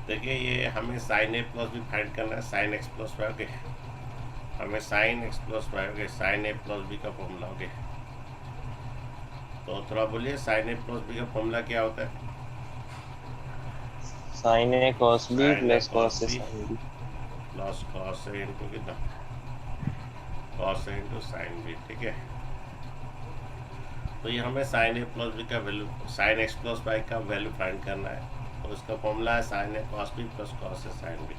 देखिए ये हमें sine A plus B find करना है, sine x plus y. Okay, हमें sine x plus y, okay, sine A plus B का फॉर्मूला। ओके, तो थोड़ा बोलिए साइन ए प्लस बी का फॉर्मूला क्या होता है? Sine A cos B sine A plus cos cos A B sine B. Plus cos A into कितना, cos ए into sine B. ठीक है, तो ये हमें साइन ए प्लस बी का value, sine x plus y का वैल्यू फाइंड करना है। तो इसका फॉर्मूला है sine A cos b plus cos a sine b.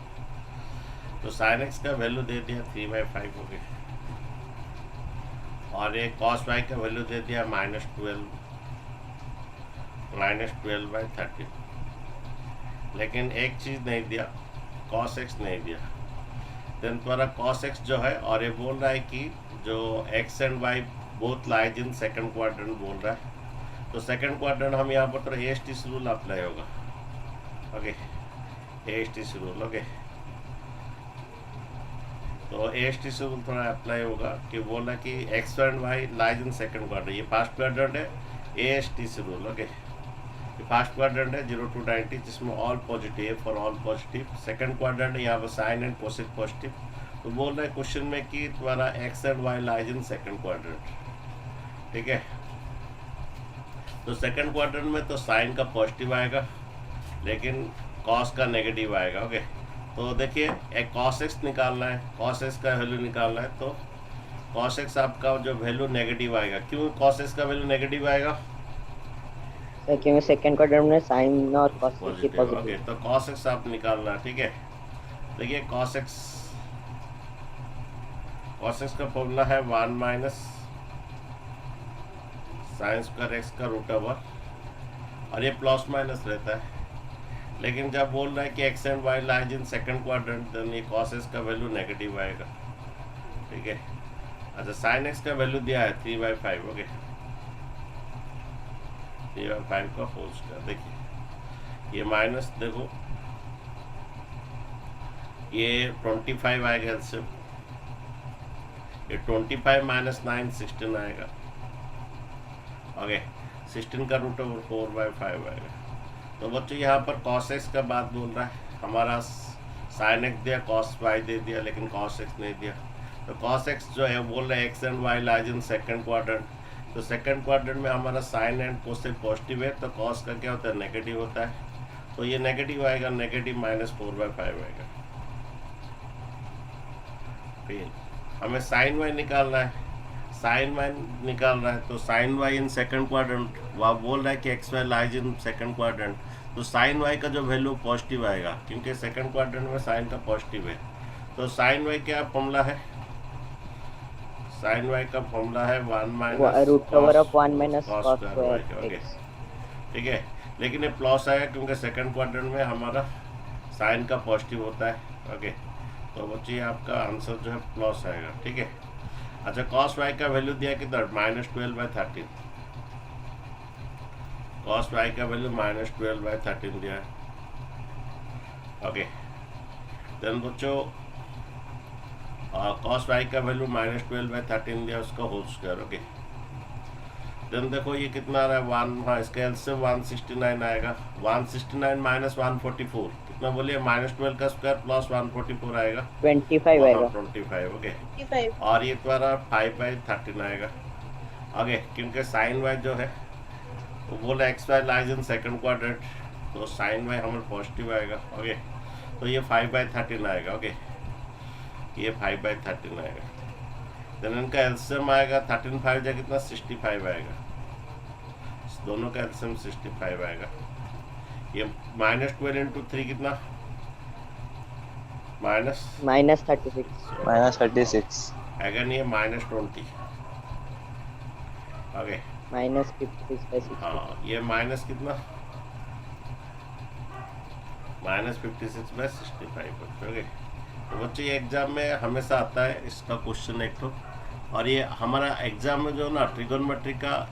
तो साइन एक्स का वैल्यू दे दिया 3/5। हो गया, और ये कॉस वाई का वैल्यू दे दिया -12/13। लेकिन एक चीज़ नहीं दिया, कॉस एक्स नहीं दिया। देन तुम्हारा कॉस एक्स जो है, और ये बोल रहा है कि जो x and y both lies in second quadrant बोल रहा है। तो सेकंड क्वाड्रेंट हम यहाँ पर थोड़ा ASTC रूल अप्लाई होगा। Okay, ASTC rule. ओके, तो ASTC रूल थोड़ा अप्लाई होगा कि बोला कि x and y lies in second quadrant, ये फर्स्ट क्वाड्रेंट है। ASTC rule. Okay, first quadrant है 0 to 90 जिसमें all positive, for all positive. Second quadrant है यहाँ पर साइन एंड कोसेक पॉजिटिव। तो बोल रहा है क्वेश्चन में कि तुम्हारा x and y lies in second quadrant. ठीक है, तो सेकंड क्वाड्रेंट में तो साइन का पॉजिटिव आएगा लेकिन कॉस का नेगेटिव आएगा। ओके, तो देखिए एक कॉस एक्स निकालना है, कॉस एक्स का वैल्यू निकालना है। तो कॉस एक्स आपका जो वैल्यू नेगेटिव आएगा, क्यों कॉस एक्स का वैल्यू नेगेटिव आएगा? सर क्योंकि सेकंड क्वाड्रेंट में साइन और कॉस की पॉजिटिव। Okay, positive. तो कॉस एक्स आप निकालना। ठीक है, देखिए कॉस एक्स का फॉर्मूला है 1 माइनस साइन स्क्वायर एक्स का रूट ओवर, और ये प्लस माइनस रहता है। लेकिन जब बोल रहा है कि x and y lies in second quadrant, then ये कॉस एक्स का वैल्यू नेगेटिव आएगा। ठीक है, अच्छा साइन एक्स का वैल्यू दिया है 3/5। ओके, 3/5 का होल स्क्वायर। देखिए ये माइनस, देखो ये 25 आएगा इससे, ये 25 माइनस 9 16 आएगा। ओके, 16 का रूट ओवर 4/5 आएगा। तो बच्चों यहाँ पर कॉस एक्स का बात बोल रहा है, हमारा साइन एक्स दिया, कॉस वाई दे दिया, लेकिन कॉस एक्स नहीं दिया। तो कॉस एक्स जो है बोल रहा है x and y lies in second quadrant. तो सेकंड क्वाड्रेंट में हमारा साइन एंड कोसेक पॉजिटिव है, तो कॉस का क्या होता है, नेगेटिव होता है। तो ये नेगेटिव आएगा, नेगेटिव -4/5 आएगा। फिर हमें साइन वाई निकालना है, साइन वाई निकाल रहा है। तो sine y in second quadrant, वह बोल रहा है कि x y lies in second quadrant. तो साइन वाई का जो वैल्यू पॉजिटिव आएगा, क्योंकि सेकंड क्वाड्रेंट में साइन का पॉजिटिव है। तो साइन वाई क्या फॉर्मूला है? साइन वाई का फॉर्मूला है 1 minus root over of 1 minus cos cos square y का। Square okay, x. ठीक है, लेकिन ये प्लस आएगा क्योंकि सेकंड क्वाड्रेंट में हमारा साइन का पॉजिटिव होता है। ओके, तो बच्चे आपका आंसर जो है प्लस आएगा। ठीक है, अच्छा कॉस वाई का वैल्यू दिया कितना, -12/13। कॉस वाई का वैल्यू -12/13 दिया है। ओके, देन बच्चों कॉस वाई का वैल्यू -12/13 दिया, उसका होल स्क्वायर। ओके, देन देखो ये कितना आ रहा है 1, हाँ इसका एलसीएम 169 आएगा। 169 माइनस 144 कितना बोलिए, -12 का स्क्वायर प्लस 144 आएगा, 25 आएगा। 25। ओके, 25। और ये तुम्हारा 5/13 आएगा। ओके, क्योंकि साइन वाई जो है वो बोला x y lies in second quadrant, तो साइन वाई हमारा पॉजिटिव आएगा। ओके, तो ये 5/13 आएगा। ओके, ये 5/13 आएगा। देन इनका एलसीएम आएगा 13 5 जा कितना, 65 आएगा। दोनों का एलसीएम 65 आएगा। ये -12 इंटू 3 कितना, -36। -36। अगेन ये -20। ओके, -56/60। हाँ ये माइनस कितना, -56/65। ओके, तो बच्चे ये एग्जाम में हमेशा आता है इसका क्वेश्चन एक तो, और ये हमारा एग्जाम में जो ना ट्रिगोनोमेट्री का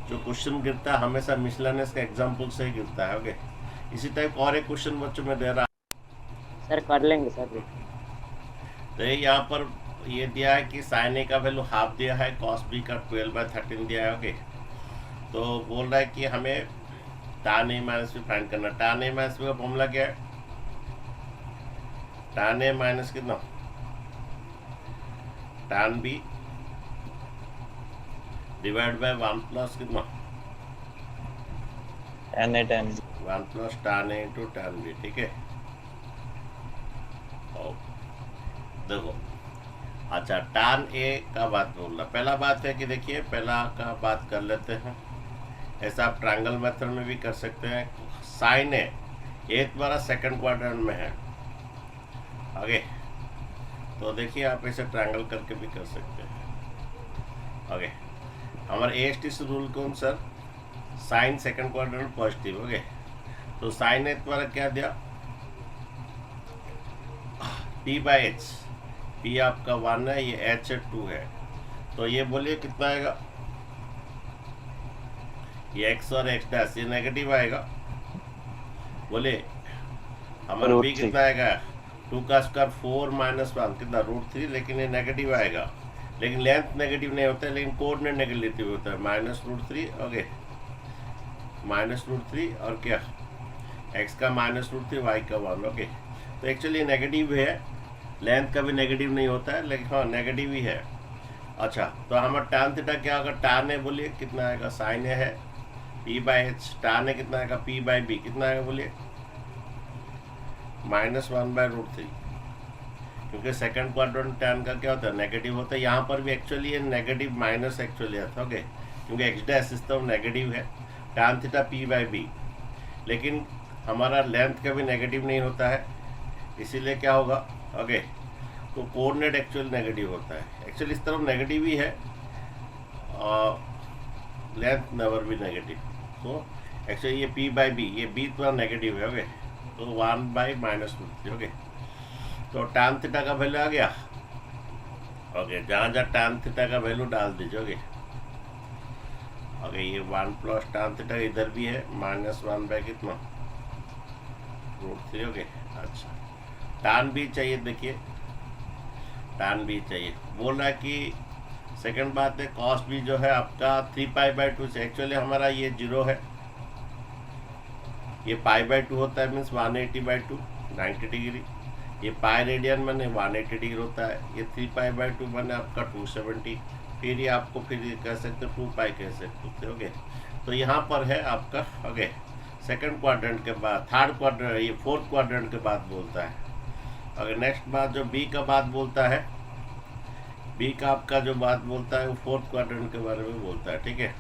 जो क्वेश्चन गिरता है हमेशा मिसलेनियस का एग्जाम्पल से ही गिरता है। ओके, इसी टाइप और एक क्वेश्चन बच्चों में दे रहा सर कर लेंगे सर। है। तो यहाँ पर ये दिया है कि साइन ए का वैल्यू हाफ दिया है, कॉस बी का 12/13 दिया है। ओके, तो बोल रहा है कि हमें tan a - b फाइंड करना। tan a - b का फॉर्मूला क्या है, tan A माइनस कितना, tan B divide by 1 plus कितना, tan A tan B. 1 plus tan A into tan B, ठीक है। और देखो, अच्छा tan A का बात बोल रहा, पहला बात है कि देखिए, पहला का बात कर लेते हैं। ऐसा आप ट्रायंगल मेथड में भी कर सकते हैं। साइन ए एक बार सेकंड क्वाड्रेंट में है, आगे तो देखिए आप ऐसे ट्रायंगल करके भी कर सकते हैं। आगे हमारा ASTC रूल कौन sir, sine second quadrant positive, okay. तो साइन ए द्वारा क्या दिया, P/H, P आपका 1 है, ये H 2 है, तो ये बोलिए कितना आएगा, ये x और x डैश ये नेगेटिव आएगा, बोले हमारा b कितना आएगा, 2 का स्क्वायर 4 माइनस 1 कितना √3, लेकिन ये नेगेटिव आएगा, लेकिन लेंथ नेगेटिव नहीं होता है, लेकिन कोऑर्डिनेट नेगेटिव होता है, -√3, ओके, -√3 और क्या x का -√3, y का 1, ओके। तो एक्चुअली नेगेटिव है, लेंथ का भी नेगेटिव नहीं होता है, लेकिन हाँ नेगेटिव ही है। अच्छा तो हमारा tan थीटा क्या होगा, tan ए बोलिए कितना आएगा, साइन ए है P/H, tan ए कितना आएगा, P/B कितना आएगा बोलिए, -1/√3, क्योंकि सेकंड क्वाड्रेंट tan का क्या होता है, नेगेटिव होता है। यहाँ पर भी एक्चुअली ये नेगेटिव माइनस एक्चुअली आता है, ओके, क्योंकि एक्स डैश सिस्टम नेगेटिव है, tan थीटा P/B, लेकिन हमारा लेंथ का भी नेगेटिव नहीं होता है, इसीलिए क्या होगा, ओके, तो कोऑर्डिनेट एक्चुअली नेगेटिव होता है। एक्चुअली इस तरफ नेगेटिव ही है, लेंथ नेवर भी नेगेटिव, तो एक्चुअली ये P/B, ये B थोड़ा नेगेटिव है, ओके, तो 1/-√3, ओके। तो tan थीटा का वैल्यू आ गया, ओके, जहाँ जहाँ tan थीटा का वैल्यू डाल दीजिए, ओके, ओके, ये 1 प्लस tan थीटा इधर भी है, -1 कितना √3, ओके। अच्छा tan B चाहिए, देखिए tan B चाहिए, बोल रहा है कि सेकंड बात है cos B जो है आपका 3π/2 से, एक्चुअली हमारा ये 0 है, ये π/2 होता है, मीन्स 180/2 90 डिग्री, ये पाई रेडियन मैंने 180 डिग्री होता है, ये 3π/2 मैंने आपका 270, फिर ये आपको फिर ये कह सकते 2π कह सकते, ओके। तो यहाँ पर है आपका, ओके, सेकंड क्वाड्रेंट के बाद, थर्ड क्वाड्रेंट, ये फोर्थ क्वाड्रेंट के बाद बोलता है। अगर नेक्स्ट बात जो B का बात बोलता है, B का आपका जो बात बोलता है वो फोर्थ क्वाड्रेंट के बारे में बोलता है, ठीक है।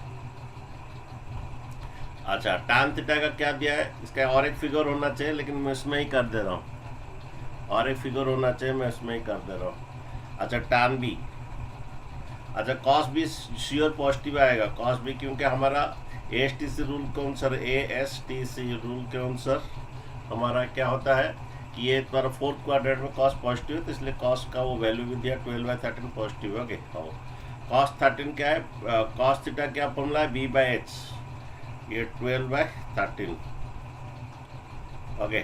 अच्छा tan थीटा का क्या दिया है, इसका और एक फिगर होना चाहिए, लेकिन मैं इसमें ही कर दे रहा हूँ, और एक फिगर होना चाहिए, मैं इसमें ही कर दे रहा हूँ। अच्छा tan B, अच्छा cos B श्योर पॉजिटिव आएगा, cos B, क्योंकि हमारा ASTC रूल कौन सर, ASTC रूल कौन सर, हमारा क्या होता है कि ये तुम्हारा फोर्थ क्वाड्रेंट में cos पॉजिटिव है, तो इसलिए cos का वो वैल्यू भी दिया 12/13 पॉजिटिव, ओके। cos 13 क्या है, cos थीटा क्या फॉर्मूला है, B/H, ये 12/13, ओके,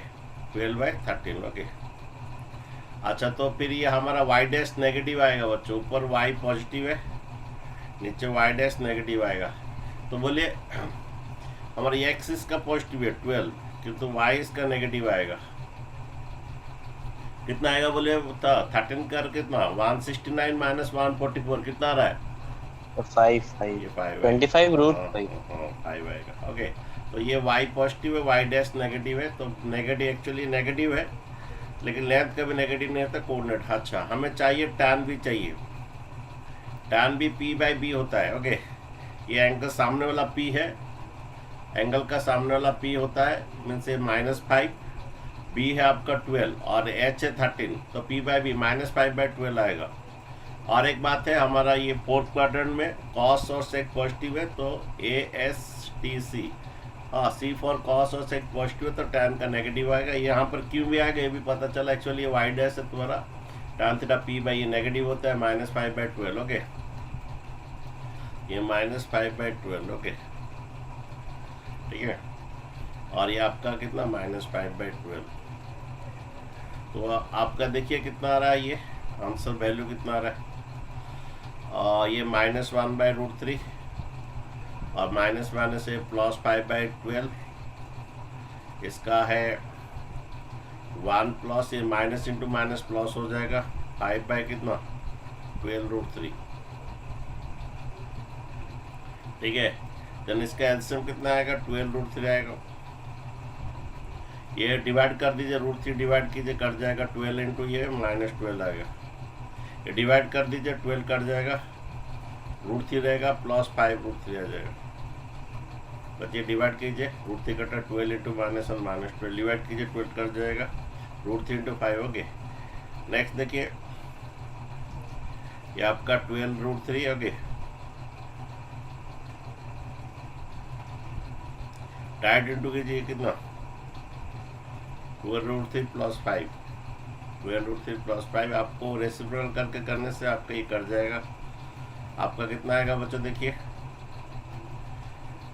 12/13, ओके। अच्छा तो फिर ये हमारा y डैश नेगेटिव आएगा बच्चों, ऊपर y पॉजिटिव है, नीचे y डैश नेगेटिव आएगा, तो बोलिए हमारा x इसका पॉजिटिव है 12, किंतु y इसका नेगेटिव आएगा, कितना आएगा बोलिए, 13 कर कितना 169 - 144 कितना आ रहा है, 5 25√5 आएगा, ओके। तो ये y पॉजिटिव है, y डैश नेगेटिव है, तो नेगेटिव एक्चुअली नेगेटिव है, लेकिन लेंथ का भी नेगेटिव नहीं होता, कोऑर्डिनेट। अच्छा हमें चाहिए tan B चाहिए, tan B P/B होता है, ओके। ये एंगल सामने वाला P है, एंगल का सामने वाला P होता है, मीन्स -5, B है आपका 12 और H है 13, तो P/B -5/12 आएगा। और एक बात है, हमारा ये फोर्थ क्वाड्रेंट में cos और sec पॉजिटिव है, तो ASTC, हाँ, C फॉर cos और sec पॉजिटिव है, तो tan का नेगेटिव आएगा। यहाँ पर क्यों भी आएगा ये भी पता चला, एक्चुअली ये y डैश है तुम्हारा, tan थीटा P/ये नेगेटिव होता है -5/12, ओके, ये -5/12, ओके, ठीक है। और ये आपका कितना -5/12, तो आपका देखिए कितना आ रहा है, ये आंसर वैल्यू कितना आ रहा है, ये -1/√3 और -1 से +5/12, इसका है 1 प्लस ये माइनस इंटू माइनस प्लस हो जाएगा 5 बाई कितना 12√3। ठीक है, जब इसका एलसीएम कितना आएगा 12√3 आएगा। ये डिवाइड कर दीजिए, √3 डिवाइड कीजिए कट जाएगा 12 इंटू ये -12 आएगा। ये डिवाइड कर दीजिए 12 कट जाएगा, √3 रहेगा प्लस 5√3 आ जाएगा। बस ये डिवाइड कीजिए, √3 कटा 12 इंटू -12 डिवाइड कीजिए 12 कट जाएगा, √3 इंटू 5 हो गए। नेक्स्ट देखिए ये आपका 12√3 हो गए। डाइट इंटू कीजिए कितना 12√3 प्लस 5 12√3 प्लस 5 आपको रेसिप्रोकल करके करने से आपका ये कट जाएगा। आपका कितना आएगा बच्चों देखिए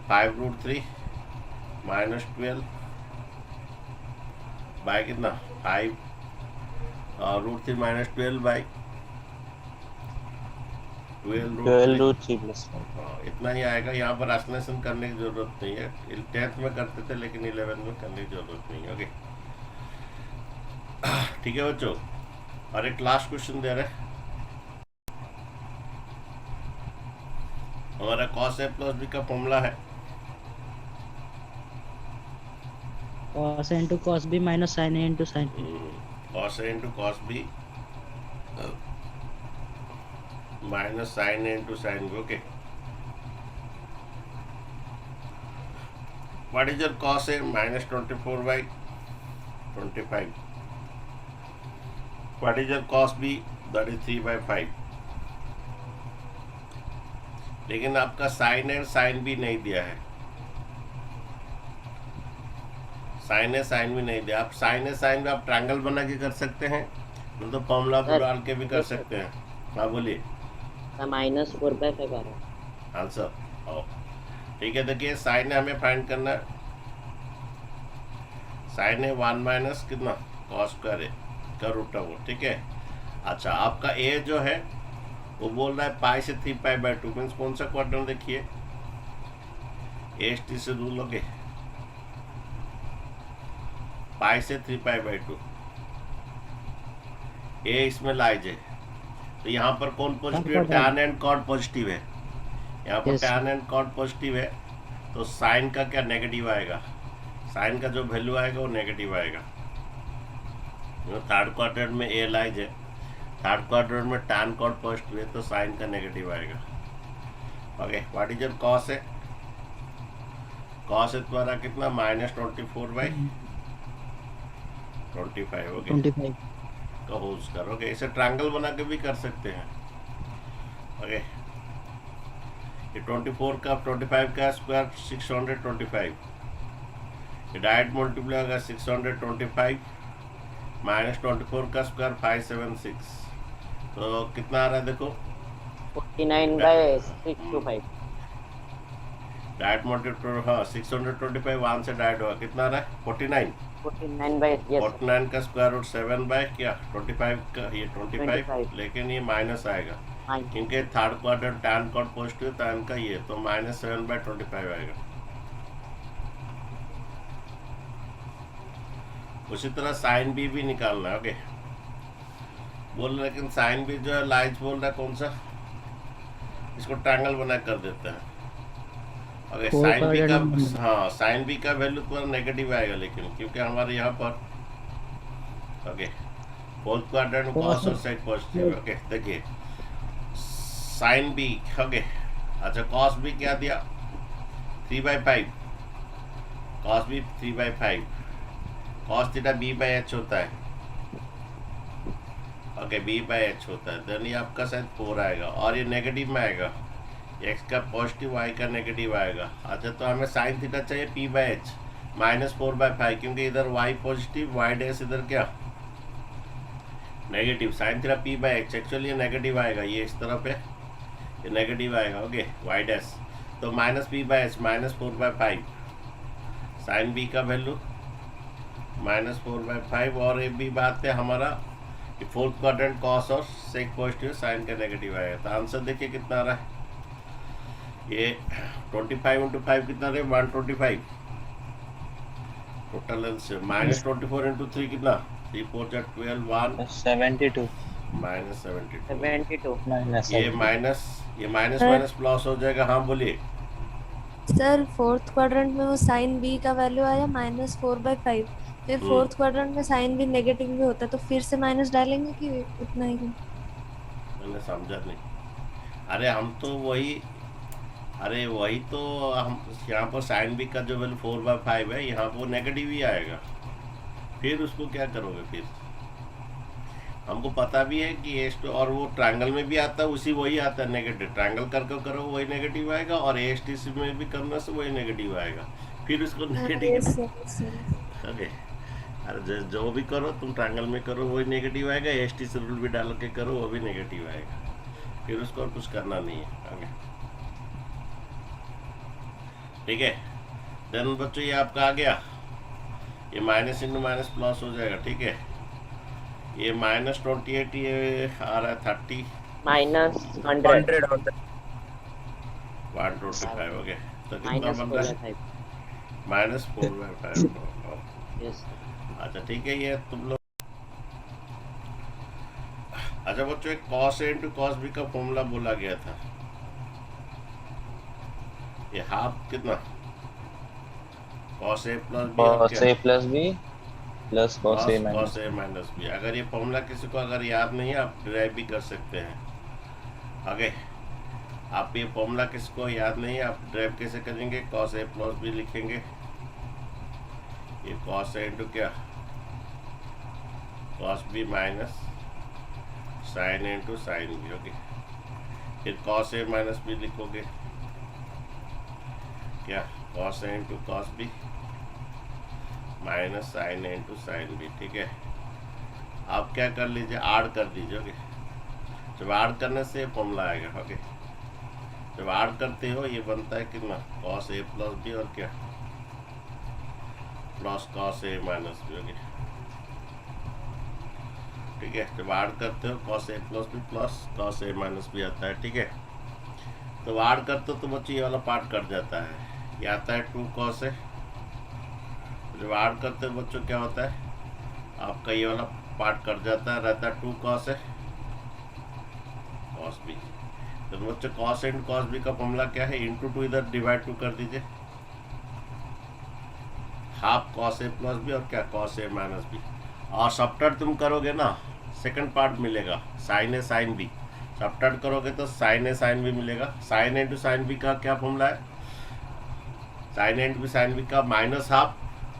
5√3 -12 बाई कितना 5 √3 -12 बाई 12√3 प्लस 5। इतना ही आएगा। यहाँ पर एक्सप्लेनेशन करने की जरूरत नहीं है, 10th में करते थे लेकिन 11th में करने की जरूरत नहीं है। ओके ठीक है बच्चों, और एक लास्ट क्वेश्चन दे रहे हैं। हमारा cos A प्लस B का फॉर्मूला है cos A into cos B minus sin A into sin B। cos A into cos B minus sin A into sin B। Okay, what is your cos A -24 by 25। What is your cos B that is 3 by 5। लेकिन आपका sin A sin B नहीं दिया है, sin A sin B नहीं दिया। आप sin A sin B आप triangle बना के कर सकते हैं, मतलब फॉर्मूला को डाल के भी कर सकते हैं। हाँ बोलिए। -4/5 आ रहा है आंसर आओ। ठीक है, देखिए साइन हमें फाइंड करना है। साइन है 1 माइनस कितना cos स्क्वायर A का रूट है वो। ठीक है, अच्छा आपका A जो है वो बोल रहा है पाई से 3π/2 मीन्स कौन सा क्वाड्रेंट देखिए AST से रूल लोगे पाई से 3π/2 A इसमें लाइज है। तो यहाँ पर कौन पॉजिटिव है tan एंड cot पॉजिटिव है। यहाँ पर Yes. tan and cot positive है तो साइन का क्या नेगेटिव आएगा, साइन का जो वैल्यू आएगा वो नेगेटिव आएगा। थर्ड क्वाड्रेंट में A लाइज है, थर्ड क्वाड्रेंट में tan cot पॉजिटिव है तो साइन का नेगेटिव आएगा। Okay, what is your cos है, cos है तुम्हारा कितना -24/25। ओके 25। का होल स्क्वायर। ओके, इसे ट्रायंगल बना के भी कर सकते हैं। ओके, ये 24 का 25 का स्क्वायर 625, ये डायरेक्ट मल्टीप्लाई होगा 625 -24 का स्क्वायर 576। तो कितना आ रहा है देखो 49/625 डायरेक्ट मल्टीप्लाई। हाँ 625 1 से डायरेक्ट होगा, कितना आ रहा है 49 yes 49 का स्क्वायर रूट 7 बाय क्या 25 का ये 25 25। लेकिन ये माइनस आएगा हाँ क्योंकि third quarter tan cot positive tan का ये तो -7/25 आएगा। उसी तरह साइन बी भी निकालना है। ओके, बोल रहे लेकिन साइन बी जो है लाइज बोल रहा है कौन सा, इसको ट्रायंगल बना कर देते हैं। ओके, साइन बी का हाँ साइन बी का वैल्यू थोड़ा नेगेटिव आएगा लेकिन क्योंकि हमारे यहाँ पर ओके फोर्थ क्वाड्रेंट cos और साइन पॉजिटिव। ओके देखिए साइन बी ओके अच्छा cos बी क्या दिया 3/5 cos B 3/5 cos theta b/h होता है। ओके b/h होता है, देन ये आपका शायद 4 आएगा और ये नेगेटिव में आएगा, x का पॉजिटिव y का नेगेटिव आएगा। अच्छा तो हमें साइन थीटा चाहिए p/h -4/5 क्योंकि इधर y पॉजिटिव y डैश इधर क्या negative, sine theta p/h actually ये नेगेटिव आएगा, ये इस तरफ है ये नेगेटिव आएगा। ओके y डैश तो -p/h -4/5 साइन b का वैल्यू -4/5 और ये भी बात है हमारा कि फोर्थ क्वाड्रेंट cos और सेक पॉजिटिव साइन का नेगेटिव आएगा। तो आंसर देखिए कितना आ रहा है, ये 25 × 5 कितना रहे 125 टोटल एलसीएम -24 × 3 कितना 3 4 जा 12 1 72 माइनस 72 72 माइनस ये माइनस सर माइनस प्लस हो जाएगा। हाँ बोलिए। सर फोर्थ क्वाड्रेंट में वो साइन बी का वैल्यू आया -4/5। फिर हम्म फोर्थ क्वाड्रेंट में साइन बी नेगेटिव भी होता है, तो फिर से माइनस डालेंगे कि उतना ही? मैंने समझा नहीं। अरे हम तो वही, अरे वही तो हम यहाँ पर साइन बी का जो वैल्यू 4/5 है, यहाँ पर नेगेटिव ही आएगा। फिर उसको क्या करोगे? फिर हमको पता भी है कि एस और वो ट्रायंगल में भी आता है, उसी वही आता है नेगेटिव। ट्रायंगल करके करो वही नेगेटिव आएगा, और एस टी सी में भी करने से वही नेगेटिव आएगा। फिर उसको हाँ negative. Yes yes yes. Okay. अरे जो भी करो तुम ट्रायंगल में करो वही नेगेटिव आएगा, एस टी सी रूल भी डाल के करो वो भी नेगेटिव आएगा। फिर उसको और कुछ करना नहीं है। ओके ठीक है। देन बच्चों ये आपका आ गया, ये माइनस इंटू माइनस प्लस हो जाएगा। ठीक है। ये -28 ये आ रहा है 30 -100 125 हो गया। तो कितना बन रहा है? -4/5 -4/5। यस। अच्छा ठीक है। ये तुम लोग, अच्छा बच्चों एक कॉस ए इंटू कॉस बी का फॉर्मूला बोला गया था। ये हाफ कितना? कॉस ए प्लस बी और cos क्या? a plus b plus cos a cos minus a minus b. अगर ये फॉर्मूला किसी को अगर याद नहीं है, आप डिराइव भी कर सकते हैं। आगे आप ये फॉर्मूला किसी को याद नहीं है, आप ड्राइव कैसे करेंगे? कॉस ए प्लस बी लिखेंगे। ये कॉस ए इंटू क्या? कॉस बी माइनस साइन ए इंटू साइन बी। ओके। फिर कॉस ए माइनस बी लिखोगे क्या? कॉस ए into cos B minus sine ए इंटू साइन बी। ठीक है। आप क्या कर लीजिए, ऐड कर दीजिए। ओके। जब ऐड करने से फॉर्मूला आएगा। ओके। जब ऐड करते हो ये बनता है कितना? कॉस ए प्लस बी और क्या? प्लस कॉस ए माइनस बी। ओके ठीक है। जब ऐड करते हो cos A plus B plus cos A minus B आता है। ठीक है। तो ऐड करते हो तो बच्चे ये वाला पार्ट कट जाता है, ये आता है 2 कॉस ए। जब ऐड करते हो बच्चों क्या होता है? आपका ये वाला पार्ट कट जाता है, रहता है 2 कॉस ए कॉस बी। तो बच्चों कॉस एंड कॉस बी का फॉर्मूला क्या है? इंटू 2 इधर डिवाइड 2 कर दीजिए। हाफ कॉस ए प्लस बी और क्या? कॉस ए माइनस बी। और सब्ट्रैक्ट तुम करोगे ना, सेकंड पार्ट मिलेगा sine a sine b. Subtract करोगे तो साइन ए साइन बी मिलेगा। साइन ए इंटू साइन बी का क्या फॉर्मूला है? साइन ए इंटू साइन बी का minus half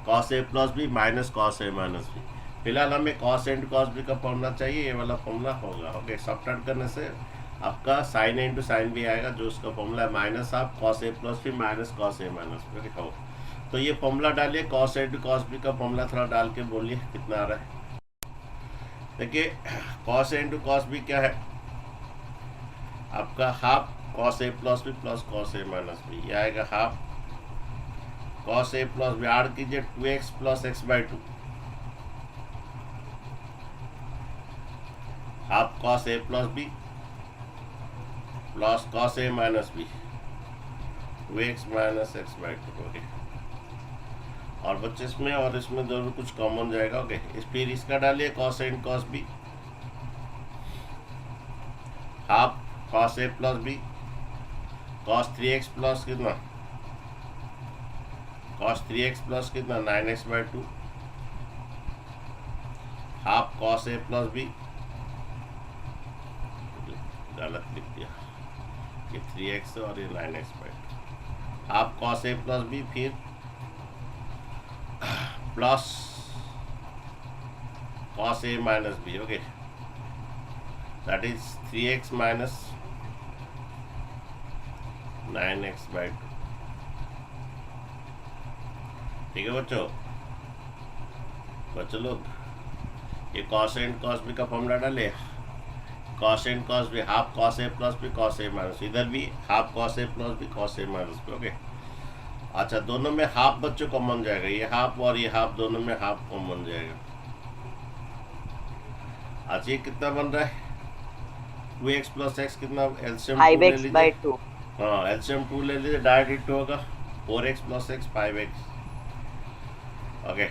cos A plus B minus cos A minus B. फिलहाल हमें cos A into cos b का फॉर्मूला चाहिए, ये वाला फॉर्मूला होगा। ओके। सब्ट्रैक्ट करने से आपका साइन ए इंटू साइन बी आएगा, जो उसका फॉर्मूला है minus half cos A plus B minus cos A minus B. हो तो ये फॉर्मूला डालिए, कॉस ए इंटू कॉस बी का फॉर्मूला थोड़ा डाल के बोलिए कितना आ रहा है। देखिए cos A into cos B क्या है आपका? हाफ कॉस ए प्लस बी प्लस कॉस ए माइनस बी। ये आएगा हाफ कॉस ए प्लस बी। ऐड कीजिए 2x plus x/2 half cos ए प्लस बी प्लस कॉस ए minus B 2x minus x/2। Okay. और बच्चे इसमें और इसमें जरूर कुछ कॉमन जाएगा। ओके। फिर इसका डालिए cos a and cos b half cos A plus b cos 3x plus कितना? कॉस 3x प्लस कितना? 9x/2 हाफ कॉस ए प्लस बी, गलत लिख दिया, ये 3x और ये 9x/2 हाफ कॉस ए प्लस बी, फिर plus cos a minus b. Okay, that is 3x minus 9x/2। ठीक है बच्चों लोग, ये cos a and cos b का फॉर्मूला डाले। cos a and cos b half cos a plus b cos a minus, इधर भी half cos a plus b cos a minus b। Okay. अच्छा, दोनों में हाफ बच्चों कॉमन जाएगा, ये हाफ और ये हाफ दोनों में हाफ कॉमन जाएगा। अच्छा, ये कितना बन रहा है? 2x प्लस x कितना? एलसीएम 2 ले लीजिए। 5x/2। हाँ, एलसीएम 2 ले लीजिए, डायरेक्ट होगा 4x plus x 5x। Okay.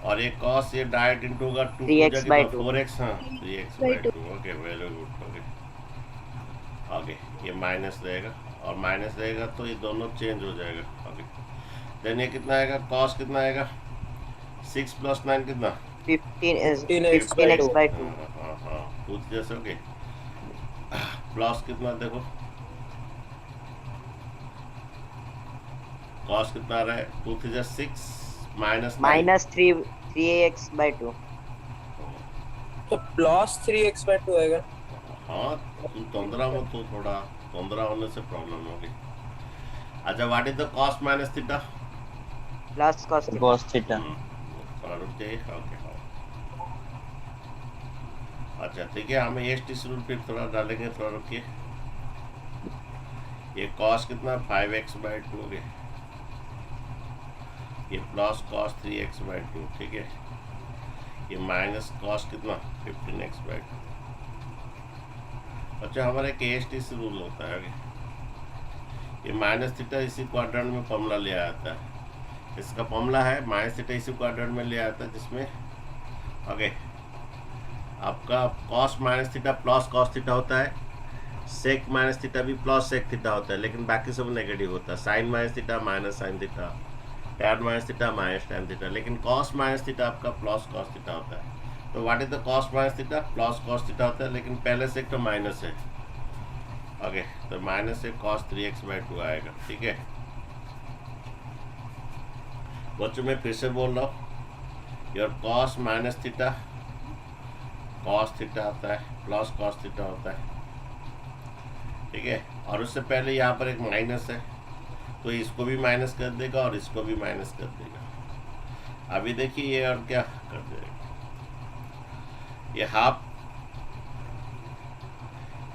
और ये cos ये डायरेक्ट इंटू होगा 2 3x by 2. 4x, हाँ 3x by 2, okay very good, okay okay ये माइनस रहेगा और माइनस रहेगा तो ये दोनों चेंज हो जाएगा, ओके देन ये कितना आएगा, cos कितना आएगा 6 + 9 कितना 15x by 2. हाँ हाँ पूछ जैसे, ओके प्लस कितना देखो cos कितना आ रहा है 2 3 6 minus 3x by 2. तो प्लस 3x by 2 आएगा। हाँ तुम तोंदरा मत हो, थोड़ा तोंदरा होने से प्रॉब्लम होगी। अच्छा what is the cos minus theta, Plus cos theta. cos theta. थोड़ा रुक जाइए, ओके हाँ अच्छा ठीक है, हमें एस रूल फिर थोड़ा डालेंगे, थोड़ा रुकिए। ये cos कितना 5x by 2 हो गया, ये प्लस cos 3x by 2, ठीक है ये माइनस cos कितना 15x by 2। अच्छा हमारे एक एस रूल होता है आगे, ये माइनस थीटा इसी क्वाड्रेंट में फॉर्मूला ले आता है, इसका फॉर्मूला है माइनस थीटा इसी क्वाड्रेंट में ले आता है, जिसमें ओके आपका cos minus theta plus cos theta होता है, sec माइनस थीटा भी प्लस sec थीटा होता है, लेकिन बाकी सब नेगेटिव होता है, sin minus theta minus sin theta, tan minus theta minus tan theta, लेकिन cos माइनस थीटा आपका प्लस cos थीटा होता है। तो what is the cos minus theta, plus cos theta होता है, लेकिन पहले से एक तो माइनस है, ओके तो माइनस से cos 3x by 2 आएगा, ठीक है बच्चों मैं फिर से बोल रहा हूँ, your cos minus theta cos theta आता है प्लस cos थीटा होता है, ठीक है और उससे पहले यहाँ पर एक माइनस है, तो इसको भी माइनस कर देगा और इसको भी माइनस कर देगा। अभी देखिए ये और क्या कर देगा, ये हाफ,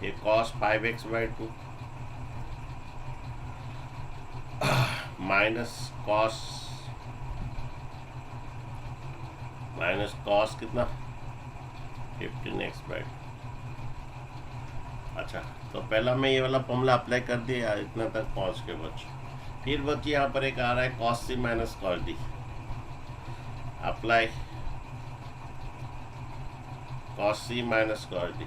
ये cos 5x by 2 minus cos कितना 15x by 2। अच्छा तो पहला मैं ये वाला फॉर्मूला अप्लाई कर दिया इतना तक पहुंच के बच्चों, फिर बच्चे यहाँ पर एक आ रहा है cos c minus cos d, apply cos c minus cos d,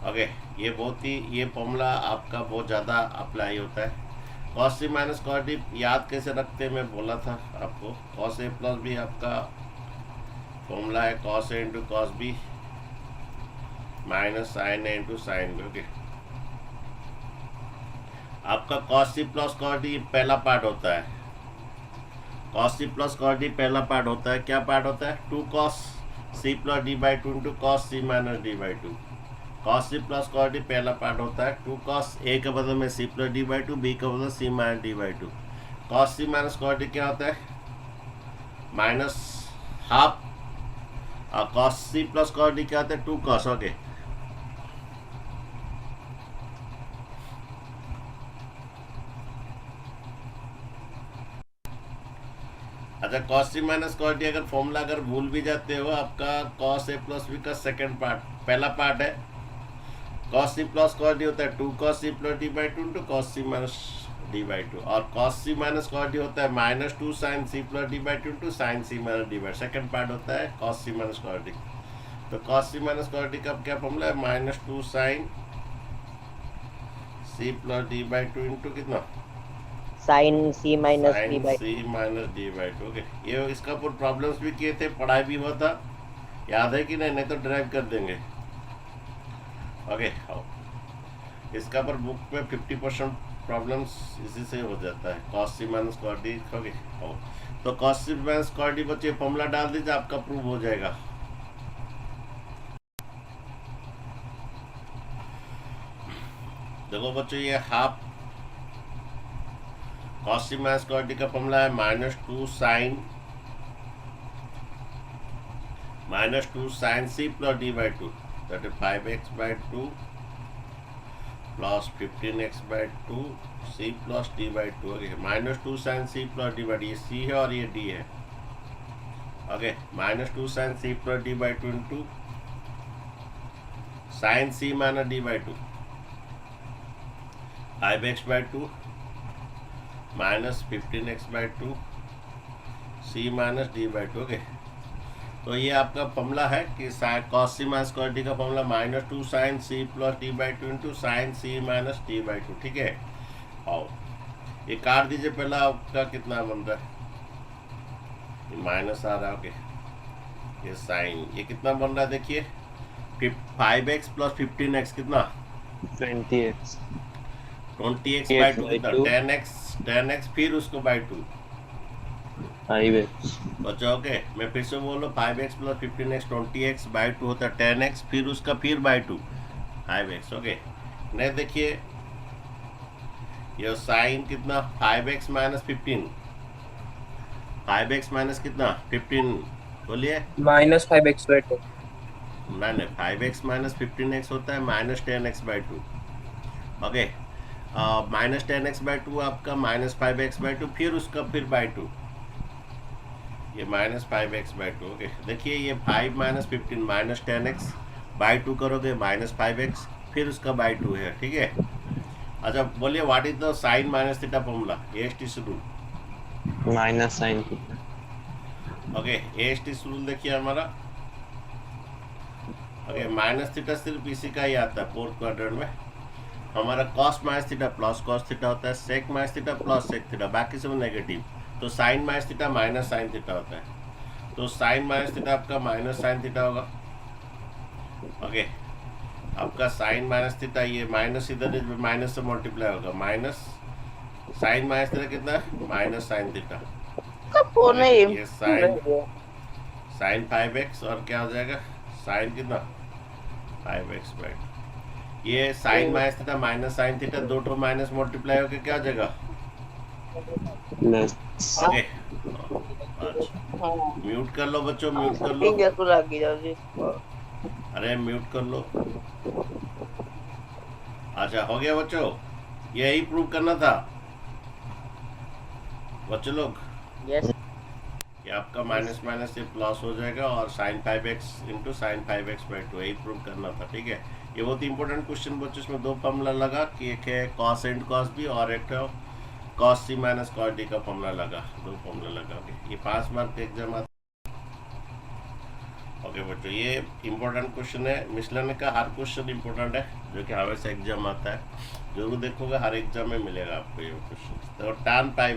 okay ये बहुत ही ये फॉर्मूला आपका बहुत ज़्यादा अप्लाई होता है। cos c minus cos d याद कैसे रखते हैं मैं बोला था आपको, cos a प्लस b आपका फॉर्मूला है cos a into cos b minus sin a into sin b, okay आपका cos c plus cos d पहला पार्ट होता है, cos c plus cos d पहला पार्ट होता है, क्या पार्ट होता है 2 cos c plus d by 2 into cos c minus d by 2, cos c plus cos d पहला पार्ट होता है 2 cos a के बदले में c plus d by 2, b के बदले c minus d by 2, cos c minus cos d क्या होता है माइनस हाफ, और cos c plus cos d क्या होता है 2 cos, ओके अच्छा cos c minus cos d अगर फॉर्मूला अगर भूल भी जाते हो, आपका cos a प्लस b का सेकंड पार्ट, पहला पार्ट है cos c plus cos d होता है 2 cos c plus d by 2 into cos c minus d by 2, और cos c minus cos d होता है minus 2 sin c plus d by 2 into sin c minus d by, second part होता है cos c minus cos d। तो cos c minus cos d का क्या formula है minus 2 sin c plus d by 2 into कितना Sin c minus d by sin c minus d by 2, okay ये इसका पूरा प्रॉब्लम्स भी किए थे, पढ़ाई भी हुआ था, याद है कि नहीं, नहीं तो ड्राइव कर देंगे, ओके आओ इसका पर बुक में 50% प्रॉब्लम्स इसी से हो जाता है, cos c minus cos d, okay आओ तो cos c minus cos d बच्चे फॉर्मूला डाल दीजिए, आपका प्रूव हो जाएगा। देखो बच्चों ये half cos c minus cos d का फॉर्मूला है minus 2 sin c plus d by 2, that is 5x by 2 plus 15x by 2 c plus d by 2, okay minus 2 sin c plus d by 2, ये c है और ये d है, okay minus 2 sin c plus d by 2 into sin c minus d by 2, 5x by 2 minus 15x by 2 c minus d by two. Okay, तो ये आपका formula है कि cos c minus cos d का formula minus two sine c plus d by two into sine c minus d by two. ठीक है, आओ ये काट दीजिए। पहला आपका कितना बन रहा है, माइनस आ रहा है। ओके, ये साइन ये कितना बन रहा है देखिए, 5x प्लस 15x कितना 20x 20x बाई टू कितना 10x 10x फिर उसको बाई टू 5x बचा। ओके, मैं फिर से बोलो 5x plus 15x 20x by two होता है 10x फिर उसका फिर बाई टू 5x। ओके, नहीं देखिए ये साइन कितना 5x माइनस 15 5x माइनस कितना 15 बोलिए minus 5x by 2. नहीं 5x माइनस 15x होता है minus 10x by two. Okay, minus 10x by two आपका माइनस 5x बाई टू फिर उसका फिर बाई टू, ये minus 5x by two. Okay, देखिए ये 5 minus 15 minus 10x by two करोगे माइनस 5x फिर उसका बाई टू है। ठीक है, अच्छा बोलिए what is the sine minus theta formula AST rule. minus sin theta. Okay, AST rule देखिए हमारा। ओके, माइनस थीटा सिर्फ इसी का ही आता है फोर्थ क्वाड्रेंट में। हमारा cos minus theta plus cos theta होता है, sec minus theta plus sec theta, बाकी सब नेगेटिव। तो sine minus theta minus sine theta होता है, तो साइन माइनस थीटा आपका माइनस साइन थीटा होगा। ओके, आपका साइन माइनस थीटा ये माइनस इधर माइनस से मल्टीप्लाई होगा, माइनस साइन माइनस थीटा कितना है माइनस साइन थीटा। ये साइन 5x और क्या हो जाएगा साइन कितना 5x बाई ये sine minus theta minus sine theta दो तो माइनस मल्टीप्लाई होकर क्या हो जाएगा Less. ओके। अच्छा, म्यूट कर लो बच्चों, म्यूट कर लो, अरे म्यूट कर लो। अच्छा हो गया बच्चों, यही प्रूव करना था बच्चों लोग। यस ये आपका माइनस माइनस से प्लस हो जाएगा और sine 5x into sine 5x by two, यही प्रूव करना था। ठीक है, ये बहुत इंपॉर्टेंट क्वेश्चन बच्चों, इसमें दो फॉर्मूला लगा कि एक है कॉस एंड कॉस बी और एक है cos c minus cos d का फॉर्मूला लगा, दो फॉर्मूला लगा के ये 5 मार्क के एग्जाम आता। ओके बच्चों, ये इंपॉर्टेंट क्वेश्चन है, मिसलन का हर क्वेश्चन इंपॉर्टेंट है जो कि हमेशा एग्जाम आता है, जरूर देखोगे हर एग्जाम में मिलेगा आपको ये क्वेश्चन। तो tan पाई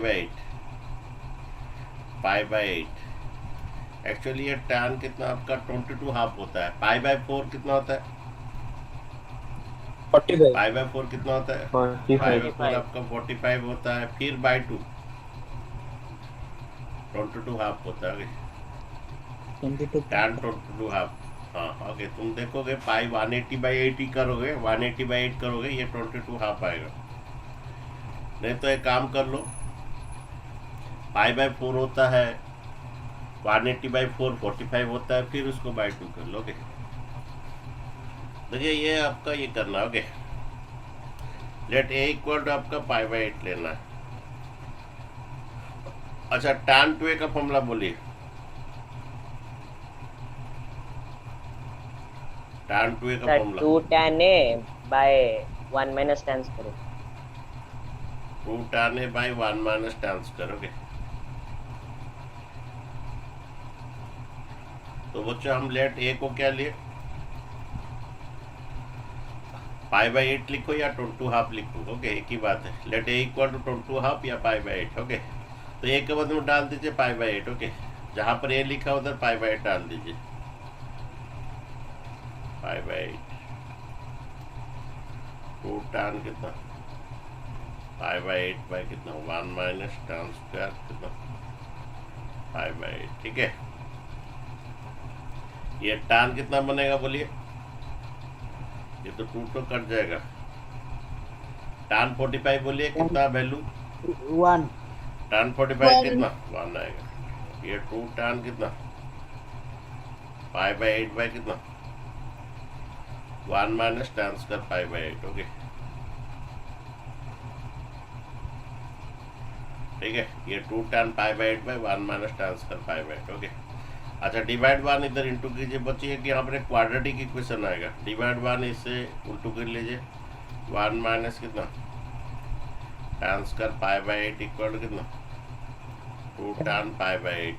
बाई 8 एक्चुअली ये tan कितना आपका 22 हाफ होता है, पाई बाई 4 कितना होता है 45. पाई बाई 4 कितना होता है पाई 45 बाई 4 आपका 45 होता है, फिर बाई 2 22 हाफ होता है। 22 tan 22 हाफ। हाँ ओके, तुम देखोगे पाई 180 बाई 80 करोगे 180 बाई 8 करोगे ये 22 हाफ आएगा। नहीं तो एक काम कर लो, पाई बाई 4 होता है 180 बाई 4 45 होता है, फिर उसको बाई 2 कर लो। ओके, देखिए ये आपका ये करना। Okay, let a equal to आपका पाई बाई 8 लेना है। अच्छा, tan 2a का फॉर्मूला बोलिए, tan 2a का formula 2 tan a by 1 minus tan करो 2 tan a by 1 minus tan square। Okay, तो बच्चों हम लेट ए को क्या लिए पाई बाई 8 लिखो या 22 हाफ लिखो। ओके, एक ही बात है, let a equal to 22 half या पाई बाई 8। ओके, तो ए के बदले में डाल दीजिए पाई बाई 8। ओके, जहाँ पर ए लिखा उधर पाई बाई 8 डाल दीजिए, पाई बाई 8 2 tan कितना पाई बाई 8 बाई कितना 1 माइनस tan स्क्वायर कितना पाई बाई 8। ठीक है, ये tan कितना बनेगा बोलिए, ये तो 2 तो कट जाएगा। tan 45 बोलिए कितना वैल्यू 1 tan 45 कितना 1 आएगा। ये 2 tan कितना पाई बाई 8 बाई कितना 1 minus tan square pi by 8। Okay, ठीक है, ये 2 tan pi by 8 by 1 minus tan square pi by 8। Okay, अच्छा डिवाइड 1 इधर इंटू कीजिए, बचिए कि यहाँ पर एक क्वाड्रेटिक इक्वेशन आएगा, डिवाइड 1 इससे उल्टू कर लीजिए 1 माइनस कितना tan square pi by 8 equal कितना 2 टू tan पाई बाई 8।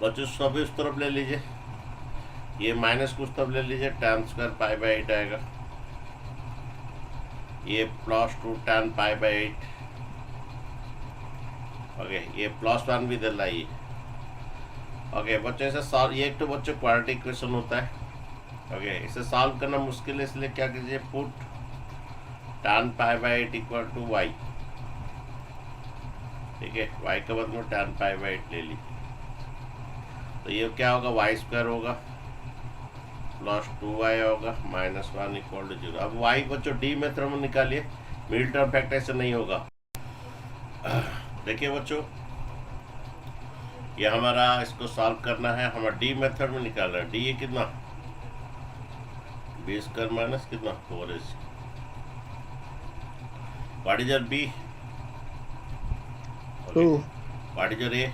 बच्चों सभी उस तरफ ले लीजिए, ये माइनस को उस तरफ ले लीजिए, tan स्क्वायर पाई बाई 8 आएगा, ये plus 2 tan pi by 8। Okay, ये +1 भी इधर लाइए। ओके बच्चों, इसे सॉल्व, ये एक तो बच्चों क्वाड्रेटिक इक्वेशन होता है। ओके, इसे सॉल्व करना मुश्किल है, इसलिए क्या कीजिए, put tan pi by 8 equal to y। ठीक है, y का बदले में tan पाई बाई 8 ले ली, तो ये क्या होगा, y स्क्वायर होगा प्लस 2y होगा -1 इक्वल टू 0। अब y बच्चों डी मेथड में निकालिए, मिडिल टर्म फैक्टर से नहीं होगा। देखिए बच्चों, ये हमारा, इसको सॉल्व करना है, हमारा डी मेथड में निकालना है। डी ये कितना, बी स्क्वायर माइनस कितना 4ac। What is your b, 2, what is your a,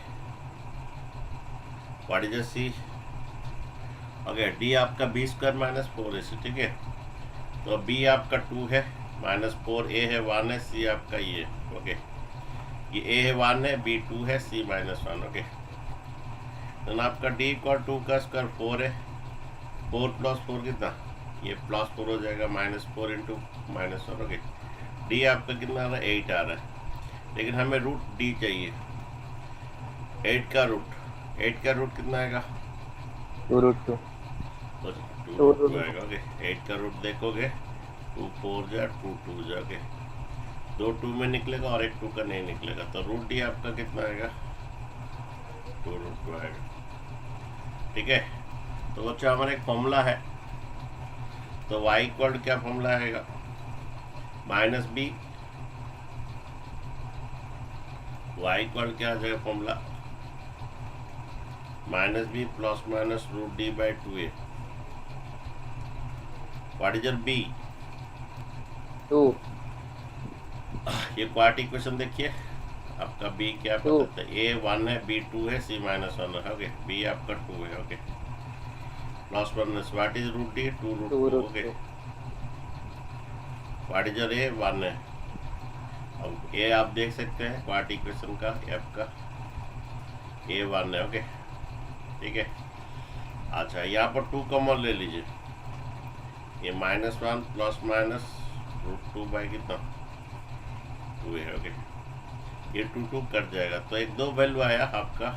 what is your c. Okay, d आपका बी स्क्वायर माइनस 4ac। ठीक है, तो बी आपका 2 है, -4, ए है 1 है, सी आपका ये। ओके, ये ए है 1 है, बी 2 है, सी -1। ओके, तो आपका डी इक्वल 2 का स्क्वायर 4 है, 4 + 4 कितना, ये +4 हो जाएगा, -4 इंटू -1। ओके, डी आपका कितना आ रहा है, 8 आ रहा है, लेकिन हमें रूट डी चाहिए, 8 का रूट कितना आएगा, √2, तो 2 आएगा। ओके, 8 का रूट देखोगे, 2 4 जा 2 2 जा के 2 2 में निकलेगा और एक 2 का नहीं निकलेगा, तो रूट डी आपका कितना आएगा, 2√2 आएगा। ठीक है, तो बच्चों हमारा एक फॉर्मूला है, तो y इक्वल क्या फॉर्मूला आएगा, -b, y इक्वल क्या आ जाएगा formula, -b ± √d/2a। What is your b, 2, ये क्वार्ट इक्वेशन देखिए, आपका b क्या Two. पता है, a 1 है, b 2 है, c -1 है। ओके, b आपका 2 है। Okay, +1, what is root d, 2√2। Okay, what is your a, 1 है। अब a आप देख सकते हैं क्वार्ट इक्वेशन का, f का a 1 है। ओके, ठीक है, अच्छा यहाँ पर 2 कॉमन ले लीजिए, ये -1 ± √2 बाई कितना 2 है। ओके, ये 2 2 कट जाएगा, तो एक 2 वैल्यू आया आपका,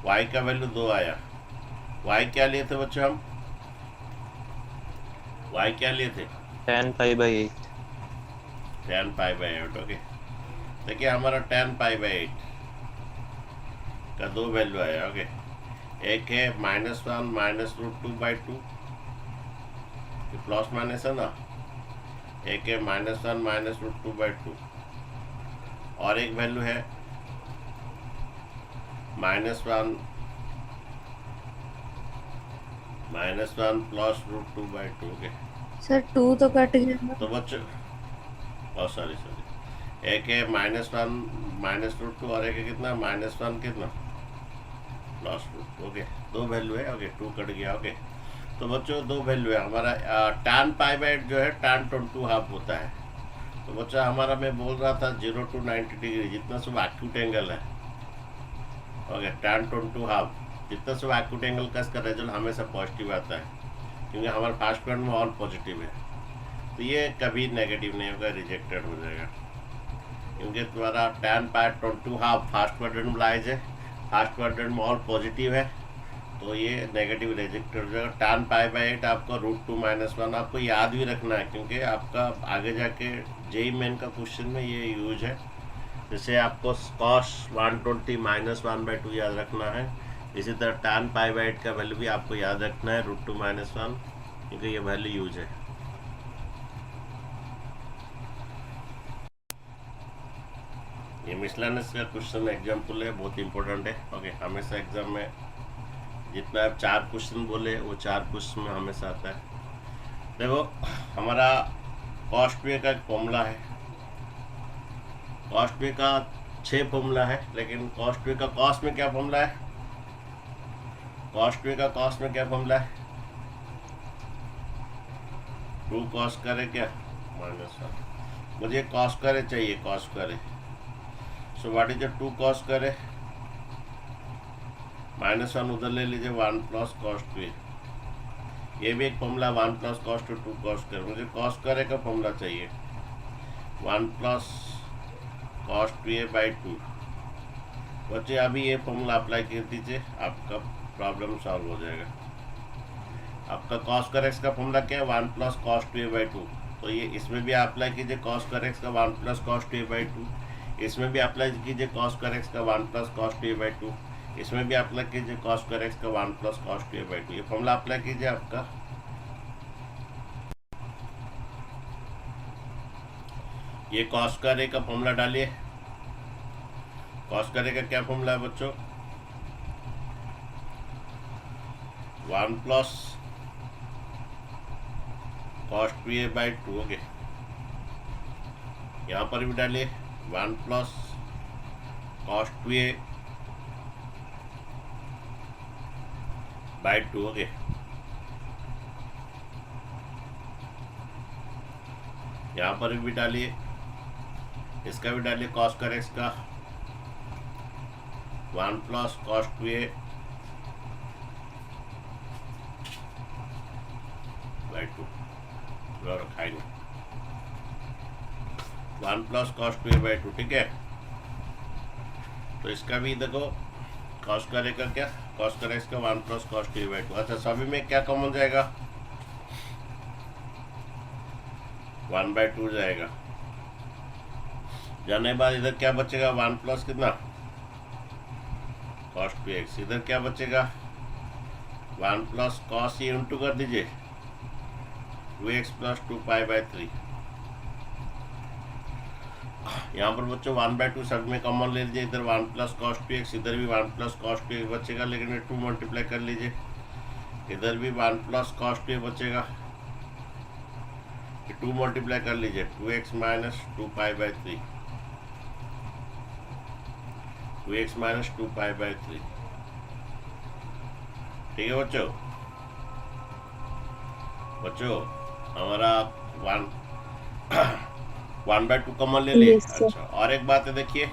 y का वैल्यू 2 आया। y क्या लिए थे बच्चों हम, y क्या लिए थे, tan pi by 8, tan pi by 8। Okay, देखिए हमारा tan पाई बाई 8 का 2 वैल्यू आया। ओके, एक है -1 -√2/2, ये प्लस माइनस है ना, एक है -1 -√2/2, और एक वैल्यू है -1 +√2/2। ओके, सर 2 तो कट गया। तो बच्चों, सॉरी, एक है -1 -√2 और एक है कितना -1 कितना +√2। ओके, 2 वैल्यू है। ओके, 2 कट गया। ओके, तो बच्चों 2 वैल्यू है हमारा। tan पाई बाई 8 जो है tan 22½ होता है। तो बच्चा हमारा, मैं बोल रहा था 0 to 90 डिग्री जितना सब एक्यूट एंगल है। ओके, tan 22½ जितना सब एक्यूट एंगल का इसका रिजल्ट हमेशा पॉजिटिव आता है, क्योंकि हमारे फर्स्ट क्वाड्रेंट में ऑल पॉजिटिव है, तो ये कभी नेगेटिव नहीं होगा, रिजेक्टेड हो जाएगा, क्योंकि तुम्हारा tan पाई 22½ फर्स्ट क्वाड्रेंट में लाइज है, फर्स्ट क्वाड्रेंट में ऑल पॉजिटिव है, तो ये नेगेटिव रिजेक्टेड हो जाएगा। tan पाई बाई 8 आपका √2 -1 आपको याद भी रखना है, क्योंकि आपका आगे जाके जेई मेन का क्वेश्चन में ये यूज है। जैसे आपको cos 120 -1/2 याद रखना है, इसी तरह tan पाई बाई 8 का वैल्यू भी आपको याद रखना है √2 -1, क्योंकि ये वैल्यू यूज है। ये मिसलेनियस का क्वेश्चन एग्जाम्पल है, बहुत इंपॉर्टेंट है। ओके, हमेशा एग्जाम में जितना आप 4 क्वेश्चन बोले वो 4 क्वेश्चन में हमेशा आता है। देखो हमारा कॉस्ट पे का एक फॉर्मूला है, कॉस्ट पे का 6 फॉर्मूला है, लेकिन कॉस्ट पे का कॉस्ट में क्या फॉर्मूला है, कॉस्ट पे का कॉस्ट में क्या फॉर्मूला है, 2 cos करे क्या -1। मुझे cos करे चाहिए, cos करे सो व्हाट इज 2 कॉस करे -1 उधर ले लीजिए 1 प्लस कॉस 2a। ये भी एक फॉर्मूला 1 प्लस कॉस 2 कॉस कर, मुझे कॉस करे का फॉर्मूला चाहिए 1 प्लस कॉस 2a बाई 2। बच्चे अभी ये फॉर्मूला अप्लाई कर दीजिए, आपका प्रॉब्लम सॉल्व हो जाएगा। आपका कॉस कर एक्स का फॉर्मूला क्या है 1 प्लस कॉस 2a बाई 2। तो ये इसमें भी अप्लाई कीजिए कॉस कर एक्स का 1 प्लस कॉस 2a बाई 2। इसमें भी अप्लाई कीजिए कॉस कर एक्स का 1 प्लस कॉस 2a बाई 2। इसमें भी अप्लाई कीजिए कॉस कर एक्स का 1 प्लस कॉस 2a बाई 2। ये फॉर्मूला अप्लाई कीजिए आपका। ये कॉस कर ए का फॉर्मूला डालिए। कॉस कर ए का क्या फॉर्मूला है बच्चों 1 plus cos 2a by 2। Okay, यहाँ पर भी डालिए 1 plus cos 2a by 2। Okay, यहाँ पर भी डालिए, इसका भी डालिए कॉस कर एक्स का 1 प्लस कॉस 2a बाई 2 रखा ही 1 प्लस कॉस 2a बाई 2। ठीक है, तो इसका भी देखो कॉस करे का क्या कॉस करे इसका 1 प्लस कॉस 2a बाई 2। अच्छा, सभी में क्या कॉमन जाएगा 1 बाई 2 जाएगा। जाने के बाद इधर क्या बचेगा 1 प्लस कितना कॉस 2x। इधर क्या बचेगा 1 प्लस कॉस ये इंटू कर दीजिए 2x प्लस 2 पाई बाई 3। यहाँ पर बच्चों 1 बाई 2 सब में कॉमन ले लीजिए। इधर 1 प्लस कॉस 2x, इधर भी 1 प्लस कॉस 2x बचेगा, लेकिन ये 2 मल्टीप्लाई कर लीजिए। इधर भी 1 प्लस कॉस 2 बचेगा, 2 मल्टीप्लाई कर लीजिए 2x minus 2 pi by 3। 2x minus 2 pi by 3। ठीक है बच्चों, हमारा 1 बाई 2 कॉमन ले लिए। अच्छा, और एक बात है देखिए,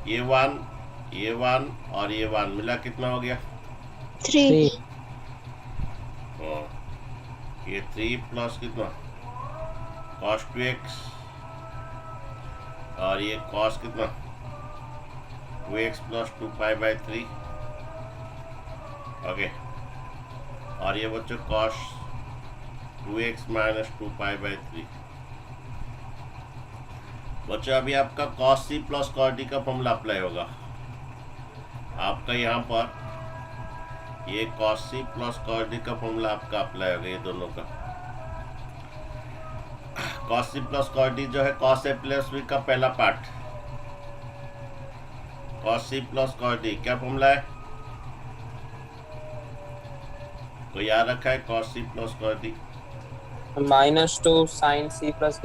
ये 1 और ये 1 मिला कितना हो गया 3। ये 3 प्लस कितना कॉस 2x और ये कॉस कितना 2x plus 2 pi by 3। Okay, और ये बच्चों cos 2x minus 2 pi by 3। बच्चों अभी आपका cos c plus cos d का फॉर्मूला अप्लाई होगा। आपका यहाँ पर ये cos c plus cos d का फॉर्मूला आपका अप्लाई होगा, ये दोनों का। Cos c plus cos d जो है कॉस ए प्लस बी का पहला part. Cos c plus cos d क्या फॉर्मूला है, कोई याद रखा है cos c plus cos d -2 sin c plus b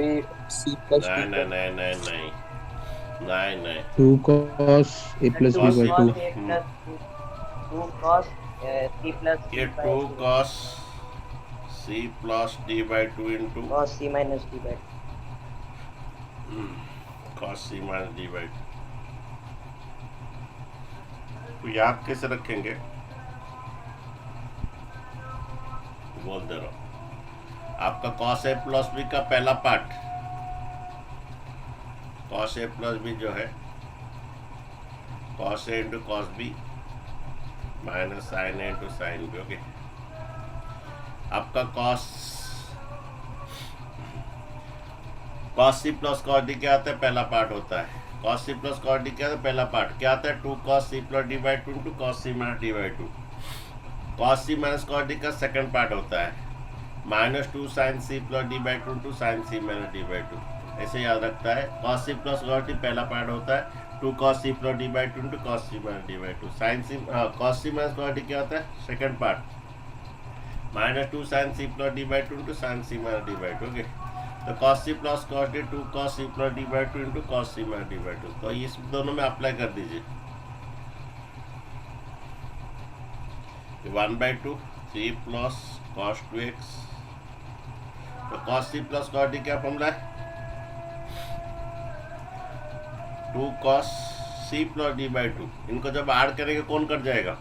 c plus b। नहीं 2 cos a plus b by 2। 2 cos c plus ये 2 cos c plus d by 2 into cos c minus d by cos c minus d by 2। तो याद कैसे रखेंगे बोल दे रहा हूँ। आपका cos a प्लस b का पहला part cos a plus b जो है cos a into cos b minus sin a into sin b। Okay, आपका cos c plus cos d क्या आता है, पहला पार्ट होता है। cos c plus cos d क्या आता है, पहला पार्ट क्या आता है 2 cos c plus d by 2 into cos c minus d by 2। cos c minus cos d का सेकंड पार्ट होता है -2 sin c plus d by 2 into sin c minus d by 2। ऐसे याद रखता है। cos c plus cos d पहला part होता है 2 cos c plus d by 2 into cos c minus d by 2। sin c cos c minus cos d क्या होता है, second part -2 sin c plus d by 2 into sin c minus d by 2। Okay, तो cos c plus cos d 2 cos c plus d by 2 into cos c minus d by 2। तो इस दोनों में apply कर दीजिए 1 by 2 3 plus cos 2x। तो cos c plus cos d क्या formula है 2 cos c plus d by to, इनको जब ऐड करेंगे कौन कट जाएगा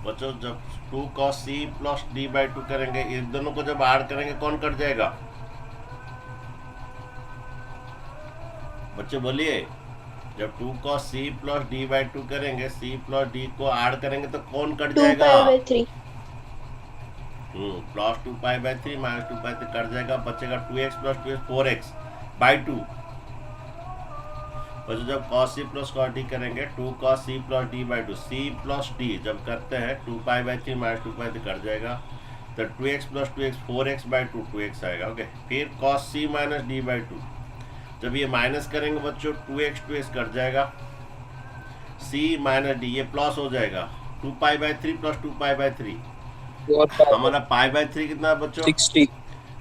बच्चों? जब 2 cos c plus d by to करेंगे, इन दोनों को जब ऐड करेंगे कौन कट जाएगा बच्चों बोलिए? जब 2 cos c plus d by to करेंगे, c प्लस डी को ऐड करेंगे तो कौन कट 2 जाएगा? pi by 3. Plus 2 pi by 3 minus 2 pi 3 cut जाएगा, बचेगा 2x plus 2x 4x by 2। बच्चों जब cos c plus cos d करेंगे, 2 cos c plus d by 2, c plus d जब करते हैं 2 pi by 3 minus 2 pi 3 cut जाएगा, तो 2x plus 2x 4x by 2 2x आएगा। ओके, फिर cos c minus d by 2, जब ये माइनस करेंगे बच्चों 2x कट जाएगा, c माइनस d ये प्लस हो जाएगा, 2 pi by 3 plus 2 pi by 3, हमारा पाई बाई 3 कितना है बच्चों? 60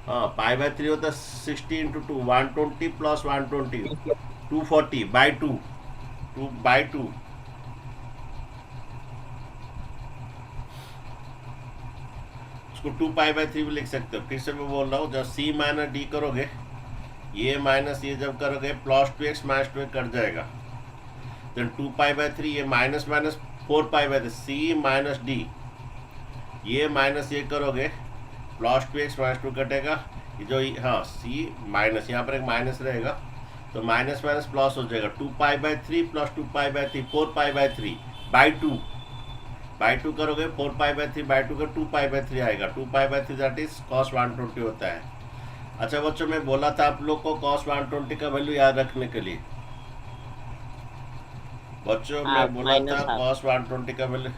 हाँ, पाई बाई 3 होता है 60 इंटू 2, 120 प्लस 120 240 बाई 2 2 बाई 2। उसको 2 पाई बाई 3 भी लिख सकते हो। फिर से मैं बोल रहा हूँ, जब c माइनस डी करोगे, ये माइनस ये जब करोगे plus 2x minus 2x cut जाएगा, देन 2 पाई बाई 3 ये minus minus 4 pi by 3 c minus D, ये माइनस ये करोगे प्लस 2x माइनस 2 कटेगा, ये जो हाँ c माइनस यहाँ पर एक माइनस रहेगा तो माइनस माइनस प्लस हो जाएगा, 2 pi by 3 plus 2 pi by 3 4 pi by 3 by 2 करोगे, 4 पाई बाई 3 बाई 2 का 2 पाई बाई 3 आएगा, 2 pi by 3 that is cos 120 होता है। अच्छा बच्चों, मैं बोला था आप लोग को cos 120 का वैल्यू याद रखने के लिए। बच्चों मैं बोला था cos 120 का वैल्यू,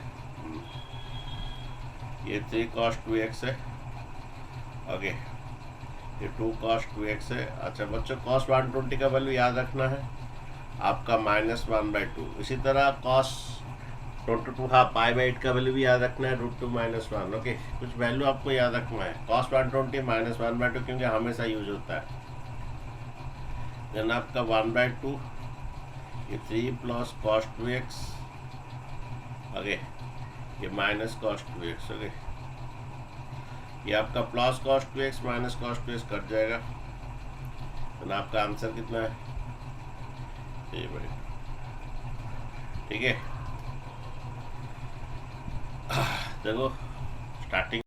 ये 3 cos 2x है, ओके, ये 2 cos 2x है। अच्छा बच्चों, cos 120 का वैल्यू याद रखना है आपका -1/2। इसी तरह cos 22 हाँ पाई बाई 8 का वैल्यू भी याद रखना है, √2 -1। ओके, कुछ वैल्यू आपको याद रखना है, cos 120 -1/2 क्योंकि हमेशा यूज होता है। देन आपका 1/2, ये 3 प्लस cos 2x, ओके, ये माइनस cos 2x, ओके, ये आपका plus cos 2x minus cos 2x cut जाएगा। तो आपका आंसर कितना है? ये भाई ठीक है, देखो स्टार्टिंग